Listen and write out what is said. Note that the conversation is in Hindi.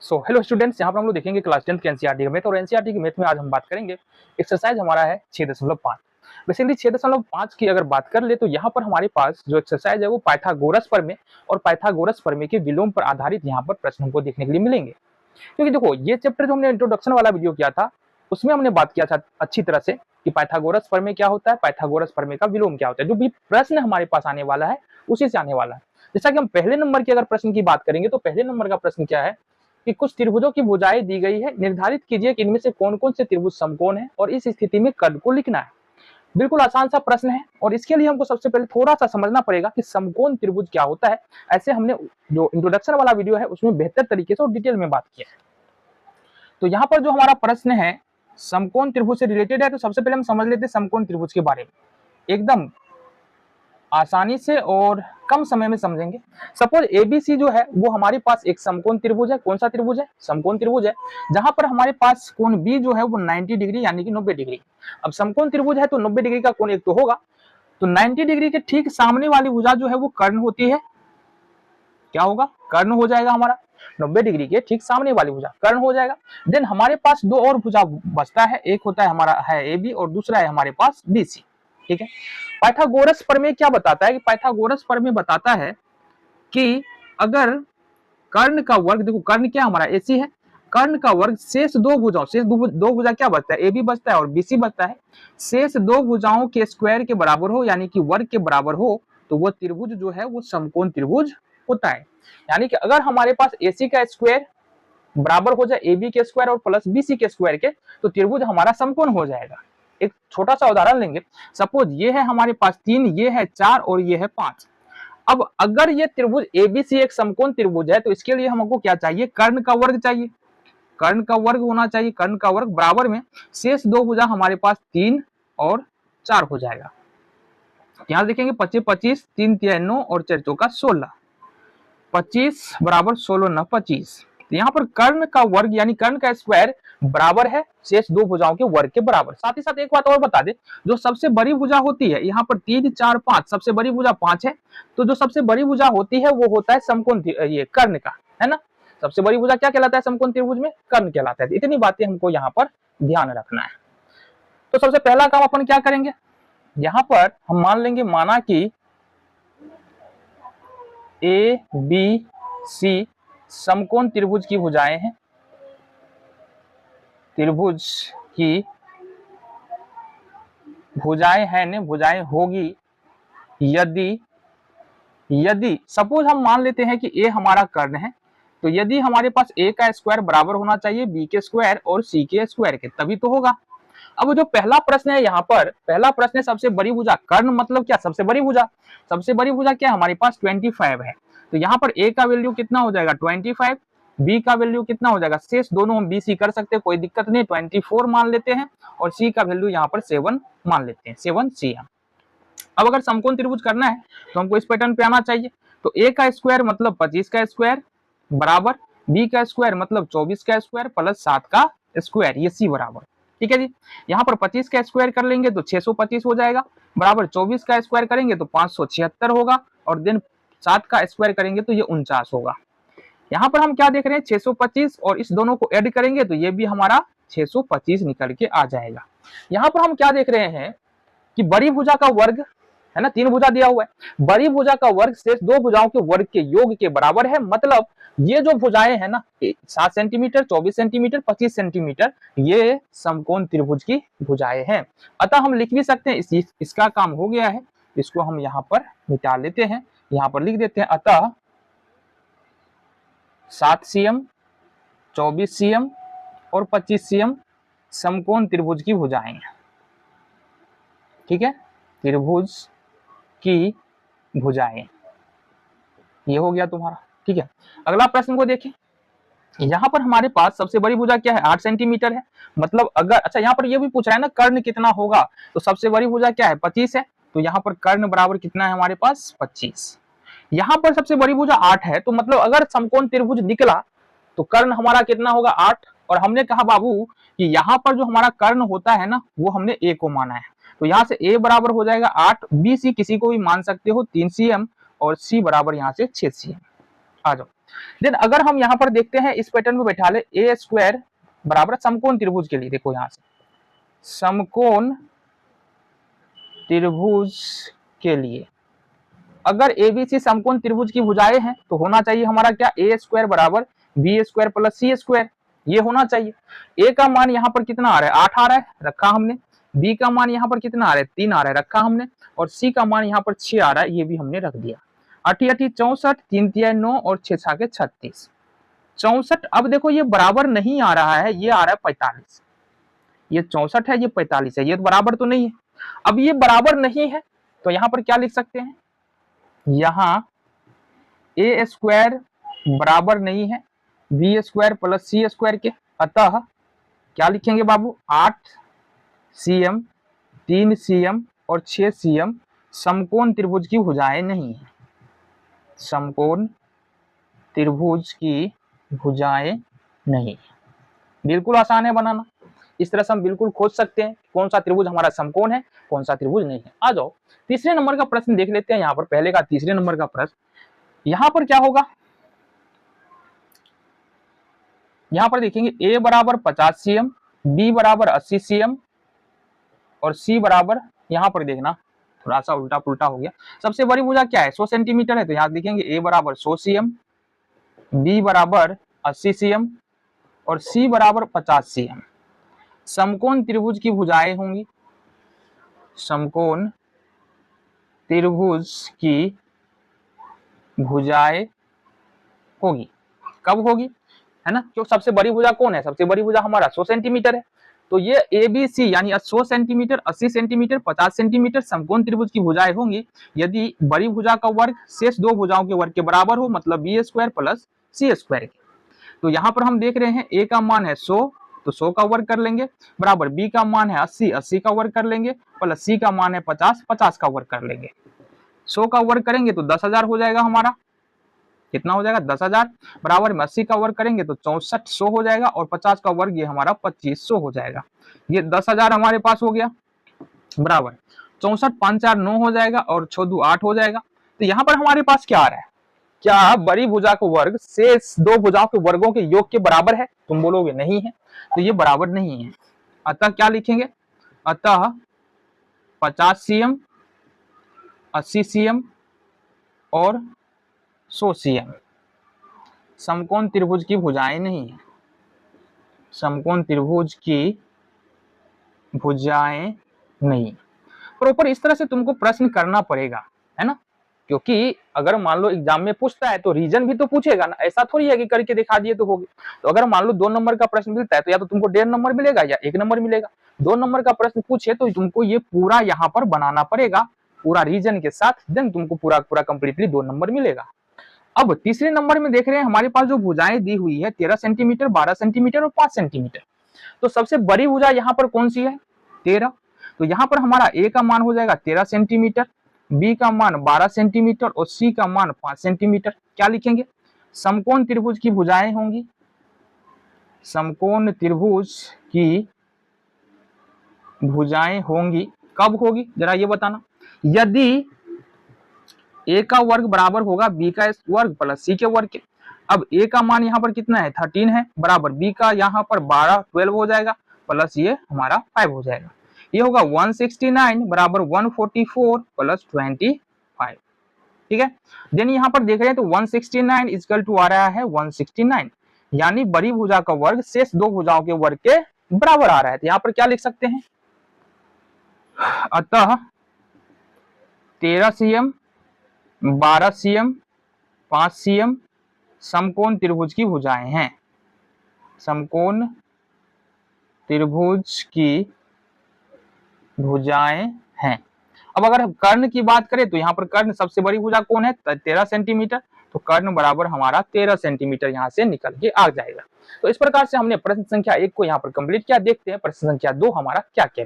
सो हेलो स्टूडेंट्स, यहाँ पर हम लोग देखेंगे क्लास 10 के एनसीईआरटी का मैथ। और एनसीईआरटी के मैथ में आज हम बात करेंगे एक्सरसाइज हमारा है 6.5। बेसिकली 6.5 की अगर बात कर ले तो यहाँ पर हमारे पास जो एक्सरसाइज है वो पाइथागोरस प्रमेय और पाइथागोरस प्रमेय के विलोम पर आधारित यहाँ पर प्रश्न हमको देखने के लिए मिलेंगे। क्योंकि देखो, ये चैप्टर जो हमने इंट्रोडक्शन वाला वीडियो किया था उसमें हमने बात किया था अच्छी तरह से कि पाइथागोरस प्रमेय क्या होता है, पाइथागोरस प्रमेय का विलोम क्या होता है। जो भी प्रश्न हमारे पास आने वाला है उसी से आने वाला है। जैसा कि हम पहले नंबर की अगर प्रश्न की बात करेंगे तो पहले नंबर का प्रश्न क्या है कि कुछ त्रिभुजों की भुजाएं दी गई है, निर्धारित कीजिए कि इनमें से कौन कौन से त्रिभुज समकोण है और इस स्थिति में कर्ण को लिखना है। बिल्कुल आसान सा प्रश्न है और इसके लिए हमको सबसे पहले थोड़ा सा समझना पड़ेगा कि समकोण त्रिभुज क्या होता है। ऐसे हमने जो इंट्रोडक्शन वाला वीडियो है उसमें बेहतर तरीके से और डिटेल में बात किया है। तो यहाँ पर जो हमारा प्रश्न है समकोण त्रिभुज से रिलेटेड है, तो सबसे पहले हम समझ लेते हैं समकोण त्रिभुज के बारे में एकदम आसानी से और कम समय में समझेंगे। सपोज एबीसी जो है वो हमारे पास एक समकोण त्रिभुज है। कौन सा त्रिभुज है? समकोण त्रिभुज है, जहां पर हमारे पास कोण बी जो है वो 90 डिग्री यानी कि 90 डिग्री। अब समकोण त्रिभुज है तो 90 डिग्री का कोण एक तो होगा, तो 90 डिग्री के ठीक सामने वाली भुजा जो है वो कर्ण होती है। क्या होगा? कर्ण हो जाएगा हमारा। 90 डिग्री के ठीक सामने वाली भुजा कर्ण हो जाएगा। देन हमारे पास दो और भुजा बचता है, एक होता है हमारा है ए बी और दूसरा है हमारे पास बी सी। ठीक है। पाइथागोरस प्रमेय क्या बताता है कि पाइथागोरस प्रमेय बताता है कि अगर कर्ण का वर्ग, देखो कर्ण क्या हमारा एसी है, कर्ण का वर्ग शेष दो भुजाओं, शेष दो भुजा क्या बचता है? ए बी बचता है और बीसी बचता है। शेष दो भुजाओं के स्क्वायर के बराबर हो यानी कि वर्ग के बराबर हो तो वो त्रिभुज जो है वो समकोण त्रिभुज होता है। यानी कि अगर हमारे पास एसी का स्क्वायर बराबर हो जाए ए बी के स्क्वायर और प्लस बीसी के स्क्वायर के तो त्रिभुज हमारा समकोण हो जाएगा। एक छोटा सा उदाहरण लेंगे। सपोज ये है हमारे पास 3, ये है 4 और ये है 5। अब अगर ये त्रिभुज एबीसी एक समकोण त्रिभुज है तो इसके लिए हमको क्या चाहिए? कर्ण का वर्ग चाहिए। कर्ण का वर्ग होना चाहिए। कर्ण का वर्ग बराबर में शेष दो भुजा हमारे पास 3 और 4 हो जाएगा। यहां देखेंगे 25 25, 3 3 9 और 4 चौका 16, 25 बराबर 16 9 25। यहाँ पर कर्ण का वर्ग यानी कर्ण का स्क्वायर बराबर है शेष दो भुजाओं के वर्ग के बराबर। साथ ही साथ एक बात और बता दे, जो सबसे बड़ी भुजा होती है यहाँ पर 3 4 5, सबसे बड़ी भुजा 5 है, तो जो सबसे बड़ी भुजा होती है वो होता है समकोण, ये कर्ण का है ना। सबसे बड़ी भुजा क्या कहलाता है समकोण त्रिभुज में? कर्ण कहलाता है। इतनी बातें हमको यहाँ पर ध्यान रखना है। तो सबसे पहला काम अपन क्या करेंगे, यहाँ पर हम मान लेंगे, माना कि ए बी सी समकोण त्रिभुज की भुजाएं हैं। त्रिभुज की भुजाएं हैं ने भुजाएं होगी यदि सपोज हम मान लेते हैं कि ए हमारा कर्ण है, तो यदि हमारे पास ए का स्क्वायर बराबर होना चाहिए बी के स्क्वायर और सी के स्क्वायर के, तभी तो होगा। अब जो पहला प्रश्न है यहाँ पर, पहला प्रश्न है सबसे बड़ी भुजा। कर्ण मतलब क्या? सबसे बड़ी भुजा। सबसे बड़ी भुजा क्या हमारे पास? 25 है। तो यहाँ पर ए का वैल्यू कितना हो जाएगा? 25। बी का वैल्यू कितना हो जाएगा? शेष दोनों हम बी सी कर सकते हैं, कोई दिक्कत नहीं। 24 मान लेते हैं और सी का वैल्यू यहाँ पर 7 मान लेते हैं, 7 सी। अब अगर समकोण त्रिभुज करना है तो हमको इस पैटर्न पे आना चाहिए। तो ए का स्क्वायर मतलब 25 का स्क्वायर बराबर बी का स्क्वायर मतलब 24 का स्क्वायर प्लस 7 का स्क्वायर, ये सी बराबर। ठीक है जी। यहाँ पर 25 का स्क्वायर कर लेंगे तो 625 हो जाएगा, बराबर 24 का स्क्वायर करेंगे तो 576 होगा और देन 7 का स्क्वायर करेंगे तो ये 49 होगा। यहाँ पर हम क्या देख रहे हैं? 625 और इस दोनों को ऐड करेंगे तो ये भी हमारा 625 निकल के आ जाएगा। यहाँ पर हम क्या देख रहे हैं कि बड़ी भुजा का वर्ग है ना, 3 भुजा दिया हुआ है, बड़ी भुजा का वर्ग शेष दो भुजाओं के वर्ग के योग के बराबर है। मतलब ये जो भुजाएं है ना 7 सेंटीमीटर, 24 सेंटीमीटर, 25 सेंटीमीटर, ये समकोण त्रिभुज की भुजाएं हैं। अतः हम लिख भी सकते हैं, इसका काम हो गया है, इसको हम यहाँ पर मिटा लेते हैं। यहाँ पर लिख देते हैं अतः 7 cm, 24 cm और 25 cm समकोण त्रिभुज की भुजाएं हैं। ठीक है, त्रिभुज की भुजाएं, ये हो गया तुम्हारा। ठीक है, अगला प्रश्न को देखें। यहाँ पर हमारे पास सबसे बड़ी भुजा क्या है? 8 सेंटीमीटर है। मतलब अगर, अच्छा यहाँ पर ये भी पूछ रहा है ना कर्ण कितना होगा, तो सबसे बड़ी भुजा क्या है? 25 है, तो यहाँ पर कर्ण बराबर कितना है हमारे पास? 25। यहाँ पर सबसे बड़ी भुजा 8 है, तो मतलब अगर समकोण त्रिभुज निकला तो कर्ण हमारा कितना होगा? 8। और हमने कहा बाबू कि यहाँ पर जो हमारा कर्ण होता है ना वो हमने ए को माना है, तो यहाँ से ए बराबर हो जाएगा 8, बी सी किसी को भी मान सकते हो 3 cm और सी बराबर यहाँ से 6 cm। आ जाओ, देन अगर हम यहाँ पर देखते हैं इस पैटर्न में बैठा ले ए स्क्वायर बराबर समकोण त्रिभुज के लिए, देखो यहाँ से समकोण त्रिभुज के लिए अगर एबीसी समकोण त्रिभुज की भुजाएं हैं तो होना चाहिए हमारा क्या, ए स्क्वायर बराबर बी स्क्वायर प्लस सी स्क्वायर, ये होना चाहिए। ए का मान यहाँ पर कितना आ रहा है, 8 आ रहा है, रखा हमने। बी का मान यहाँ पर कितना आ रहा है, 3 आ रहा है, रखा हमने। और सी का मान यहाँ पर 6 आ रहा है, ये भी हमने रख दिया। 8 8 64, 3 3 9 और 6 6 के 36, 64। अब देखो ये बराबर नहीं आ रहा है, ये आ रहा है 45। ये 64 है, ये 45 है, ये तो बराबर तो नहीं है। अब ये बराबर नहीं है तो यहाँ पर क्या लिख सकते हैं, यहाँ ए स्क्वायर बराबर नहीं है बी स्क्वायर प्लस सी स्क्वायर के, अतः क्या लिखेंगे बाबू, 8 cm 3 cm और 6 cm समकोण त्रिभुज की भुजाएं नहीं है। समकोण त्रिभुज की भुजाएं नहीं, बिल्कुल आसान है बनाना। इस तरह से हम बिल्कुल खोज सकते हैं कौन सा त्रिभुज हमारा समकोण है, कौन सा त्रिभुज नहीं है। आ जाओ तीसरे नंबर का प्रश्न देख लेते हैं। यहाँ पर पहले का तीसरे नंबर का प्रश्न, यहाँ पर क्या होगा, यहाँ पर देखेंगे ए बराबर 50 cm, बी बराबर 80 cm और सी बराबर, यहाँ पर देखना थोड़ा सा उल्टा पुल्टा हो गया। सबसे बड़ी भुजा क्या है, 100 सेंटीमीटर है, तो यहाँ देखेंगे ए बराबर 100 cm, बी बराबर 80 cm और सी बराबर 50 cm। समकोण त्रिभुज की भुजाएं होंगी, समकोण त्रिभुज की भुजाएं होगी। कब होगी, है ना, क्योंकि सबसे बड़ी भुजा कौन है, सबसे बड़ी भुजा हमारा 100 सेंटीमीटर है। तो ये ए बी सी यानी 100 सेंटीमीटर, 80 सेंटीमीटर, 50 सेंटीमीटर समकोण त्रिभुज की भुजाएं होंगी यदि बड़ी भुजा का वर्ग शेष दो भुजाओं के वर्ग के बराबर हो, मतलब बी स्क्वायर प्लस सी स्क्वायर के। तो यहाँ पर हम देख रहे हैं ए का मान है 100, तो 100 का वर्ग कर लेंगे, बराबर बी का मान है 80, 80 का वर्ग कर लेंगे, प्लस सी का मान है 50, 50 का वर्ग कर लेंगे। 100 का वर्ग करेंगे तो 10,000 हो जाएगा हमारा, कितना हो जाएगा 10,000, बराबर में 80 का वर्ग करेंगे तो 6400 हो जाएगा और 50 का वर्ग ये हमारा 2500 हो जाएगा। ये 10,000 हमारे पास हो गया, बराबर 64 5 4 9 हो जाएगा और 6 2 8 हो जाएगा। तो यहाँ पर हमारे पास क्या आ रहा है, क्या बड़ी भुजा का वर्ग शेष दो भुजाओं के वर्गों के योग के बराबर है, तुम बोलोगे नहीं है, तो ये बराबर नहीं है। अतः क्या लिखेंगे, अतः 50 cm, 80 cm और 100 cm समकोण त्रिभुज की भुजाएं नहीं है, समकोण त्रिभुज की भुजाएं नहीं। प्रॉपर इस तरह से तुमको प्रश्न करना पड़ेगा, है ना, क्योंकि अगर मान लो एग्जाम में पूछता है तो रीजन भी तो पूछेगा ना, ऐसा थोड़ी है कि करके दिखा दिए तो हो गया। तो अगर मान लो 2 नंबर का प्रश्न मिलता है तो या तो तुमको 1.5 नंबर मिलेगा या 1 नंबर मिलेगा। 2 नंबर का प्रश्न पूछे तो तुमको ये पूरा यहाँ पर बनाना पड़ेगा, पूरा रीजन के साथ, देन तुमको पूरा पूरा कंप्लीटली 2 नंबर मिलेगा। अब तीसरे नंबर में देख रहे हैं हमारे पास जो भुजाएं दी हुई है 13 सेंटीमीटर, 12 सेंटीमीटर और 5 सेंटीमीटर। तो सबसे बड़ी भुजा यहाँ पर कौन सी है, 13। तो यहाँ पर हमारा ए का मान हो जाएगा 13 सेंटीमीटर, बी का मान 12 सेंटीमीटर और सी का मान 5 सेंटीमीटर। क्या लिखेंगे, समकोण त्रिभुज की भुजाएं होंगी, समकोण त्रिभुज की भुजाएं होंगी। कब होगी जरा ये बताना, यदि ए का वर्ग बराबर होगा बी का वर्ग प्लस सी के वर्ग के। अब ए का मान यहाँ पर कितना है 13 है, बराबर बी का यहाँ पर 12 हो जाएगा, प्लस ये हमारा 5 हो जाएगा। ये होगा 169 बराबर 144 प्लस 25, ठीक है। देन यहाँ पर देख रहे हैं तो 169 इक्वल टू आ रहा है 169, यानी बड़ी भुजा का वर्ग शेष दो भुजाओं के वर्ग के बराबर आ रहा है। तो यहाँ पर क्या लिख सकते हैं, अतः 13 cm, 12 cm, 5 cm समकोण त्रिभुज की भुजाएं हैं, समकोण त्रिभुज की भुजाएं हैं। अब अगर कर्ण की बात करें तो यहाँ पर कर्ण सबसे बड़ी भुजा कौन है, 13 सेंटीमीटर, तो कर्ण बराबर हमारा 13 सेंटीमीटर यहाँ से निकल के आ जाएगा। तो इस प्रकार से हमने प्रश्न संख्या 1 को यहाँ पर कंप्लीट किया। देखते हैं प्रश्न संख्या 2 हमारा क्या क्या